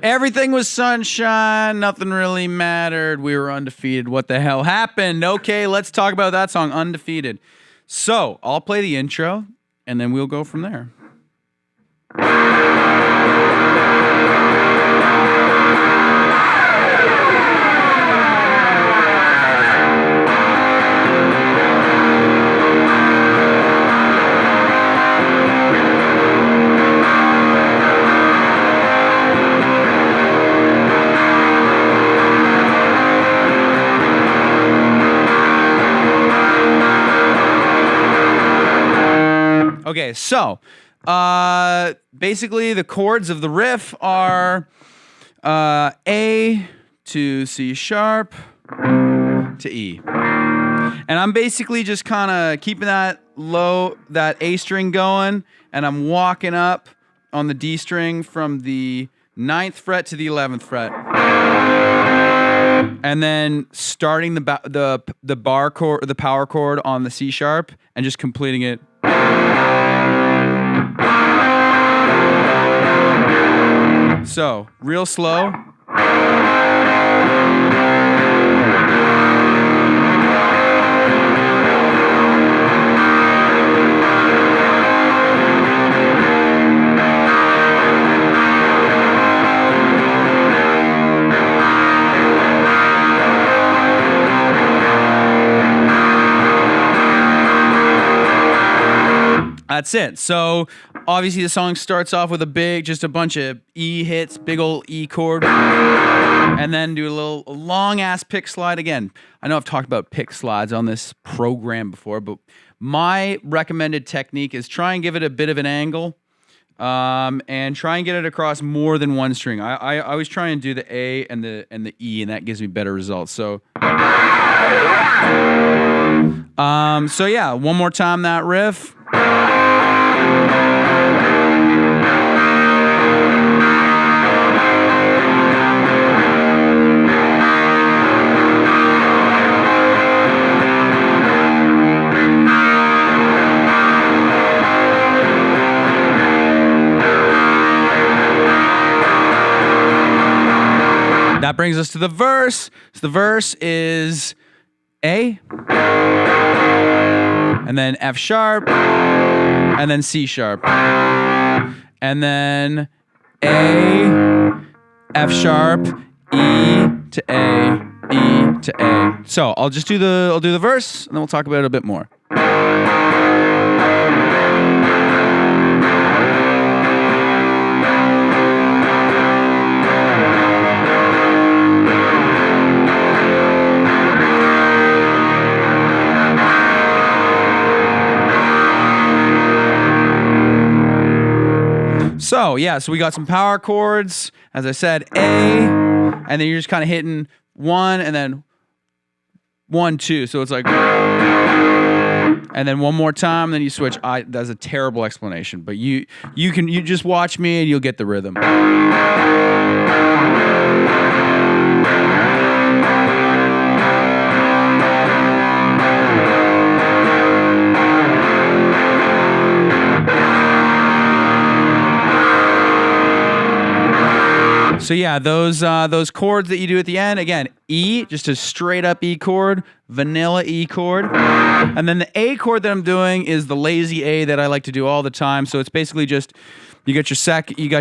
Everything was sunshine. Nothing really mattered. We were undefeated. What the hell happened? Okay, let's talk about that song, Undefeated. So I'll play the intro, and then we'll go from there. Okay, so basically the chords of the riff are A to C sharp to E. And I'm basically just kind of keeping that low, that A string going, and I'm walking up on the D string from the 9th fret to the 11th fret. And then starting the bar chord, the power chord on the C sharp, and just completing it. So, real slow. That's it. So obviously the song starts off with just a bunch of E hits, big old E chord, and then do a long ass pick slide again. I know I've talked about pick slides on this program before, but my recommended technique is try and give it a bit of an angle, and try and get it across more than one string. I always try and do the A and the E, and that gives me better results. So yeah, one more time that riff. That brings us to the verse. So the verse is A, and then F sharp, and then C sharp, and then A, F sharp, E to A, E to A. So I'll do the verse, and then we'll talk about it a bit more. So yeah, so we got some power chords, as I said, A, and then you're just kind of hitting 1 and then 1, 2. So it's like, and then one more time, then you switch. That's a terrible explanation, but you just watch me and you'll get the rhythm. So yeah, those chords that you do at the end, again, E, just a straight up E chord, vanilla E chord. And then the A chord that I'm doing is the lazy A that I like to do all the time. So it's basically just, you got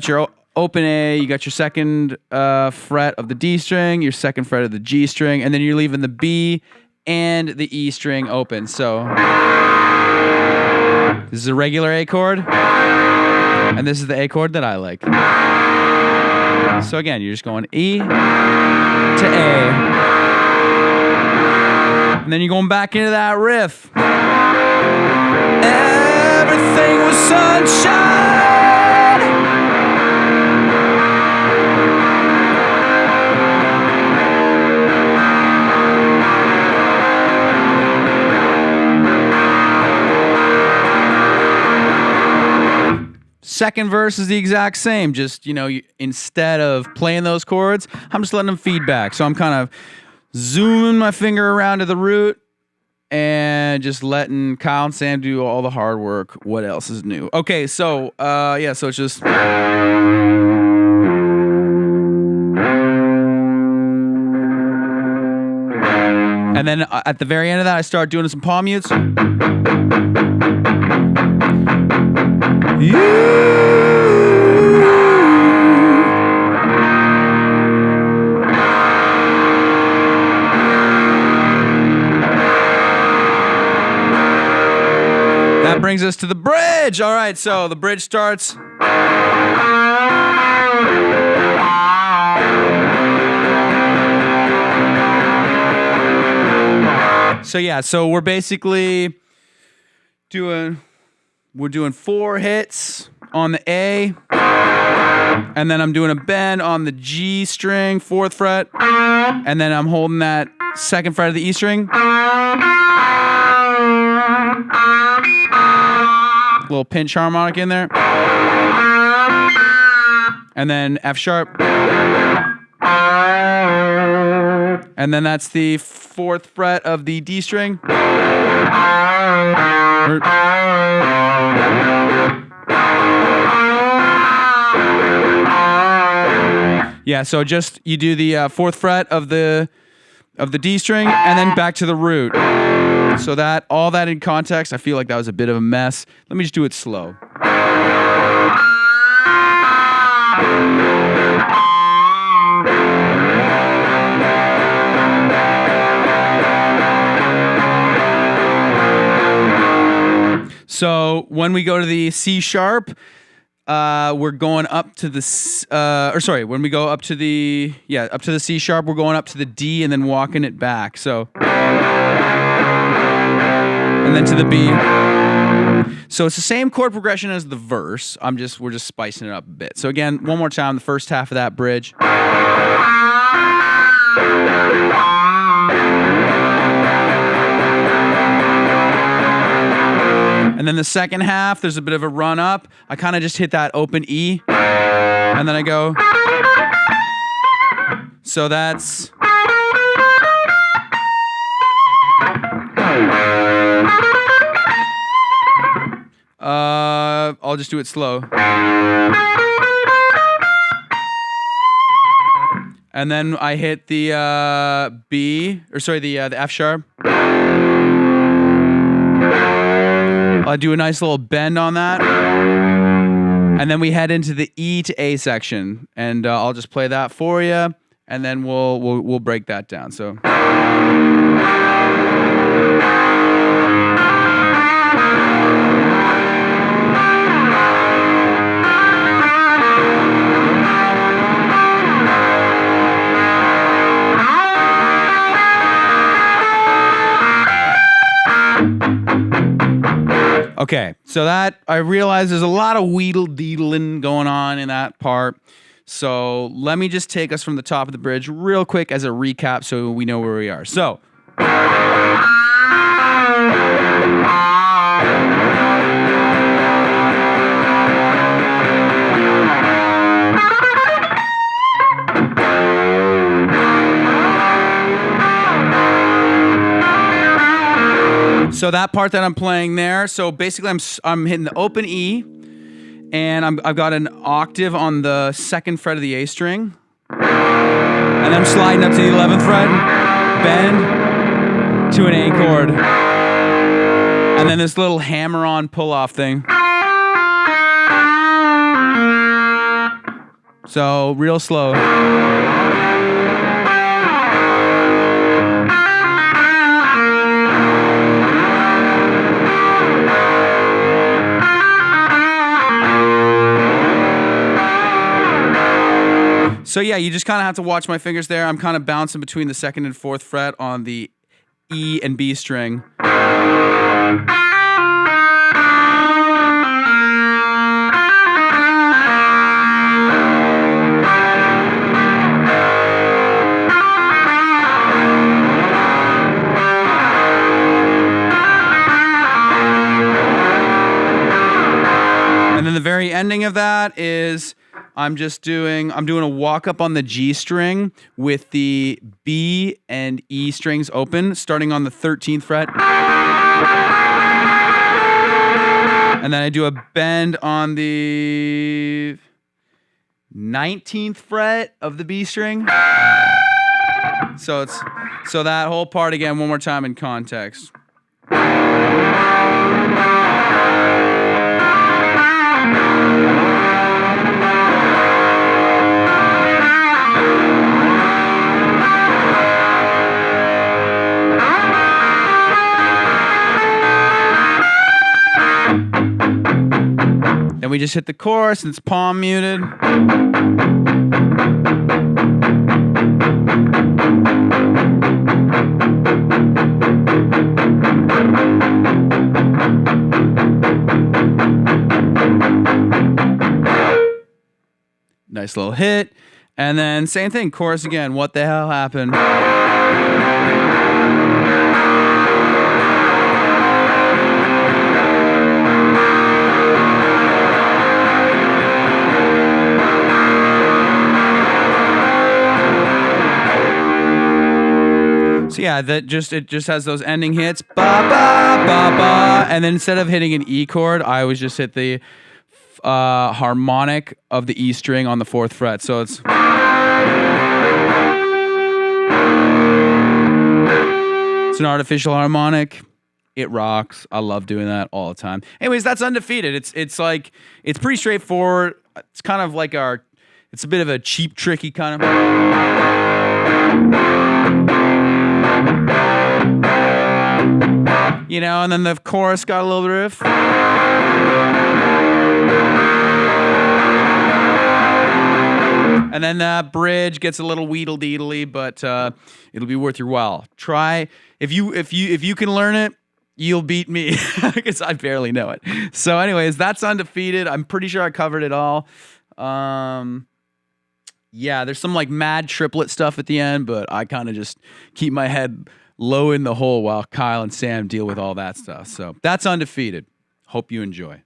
your open A, you got your second fret of the D string, your second fret of the G string, and then you're leaving the B and the E string open. So this is a regular A chord, and this is the A chord that I like. So again, you're just going E to A. And then you're going back into that riff. Everything was sunshine. Second verse is the exact same. Just, instead of playing those chords, I'm just letting them feedback. So I'm kind of zooming my finger around to the root and just letting Kyle and Sam do all the hard work. What else is new? Okay, so, so it's just... And then at the very end of that, I start doing some palm mutes. That brings us to the bridge. All right, so the bridge starts. So yeah, so we're basically doing 4 hits on the A, and then I'm doing a bend on the G string, 4th fret, and then I'm holding that 2nd fret of the E string. Little pinch harmonic in there. And then F sharp. And then that's the 4th fret of the D string. Yeah, so just you do the 4th fret of the D string and then back to the root. So that all that in context, I feel like that was a bit of a mess. Let me just do it slow. So when we go to the C sharp, we're going up to the when we go up to the C sharp, we're going up to the D and then walking it back. So and then to the B. So it's the same chord progression as the verse. We're just spicing it up a bit. So again, one more time, the first half of that bridge. And then the second half, there's a bit of a run up. I kind of just hit that open E, and then I go. So that's. I'll just do it slow. And then I hit the the F sharp. I'll do a nice little bend on that. And then we head into the E to A section. And I'll just play that for you. And then we'll break that down. So. Okay, so that I realize there's a lot of wheedle-deedling going on in that part. So let me just take us from the top of the bridge real quick as a recap so we know where we are. So. So that part that I'm playing there, so basically I'm hitting the open E, and I've got an octave on the 2nd fret of the A string, and I'm sliding up to the 11th fret, bend to an A chord, and then this little hammer-on pull-off thing. So real slow. So yeah, you just kind of have to watch my fingers there. I'm kind of bouncing between the 2nd and 4th fret on the E and B string. And then the very ending of that is I'm doing a walk up on the G string with the B and E strings open, starting on the 13th fret. And then I do a bend on the 19th fret of the B string. So that whole part again one more time in context. Then we just hit the chorus and it's palm muted. Nice little hit. And then same thing, chorus again. What the hell happened? So yeah, it just has those ending hits, ba ba ba ba, and then instead of hitting an E chord, I always just hit the harmonic of the E string on the 4th fret. So it's an artificial harmonic. It rocks. I love doing that all the time. Anyways, that's Undefeated. It's pretty straightforward. It's kind of like it's a bit of a cheap, tricky kind of. You know, and then the chorus got a little bit of riff. And then that bridge gets a little wheedle-deedly, but it'll be worth your while. Try if you can learn it, you'll beat me because I barely know it. So, anyways, that's Undefeated. I'm pretty sure I covered it all. Yeah, there's some like mad triplet stuff at the end, but I kind of just keep my head low in the hole while Kyle and Sam deal with all that stuff. So that's Undefeated. Hope you enjoy.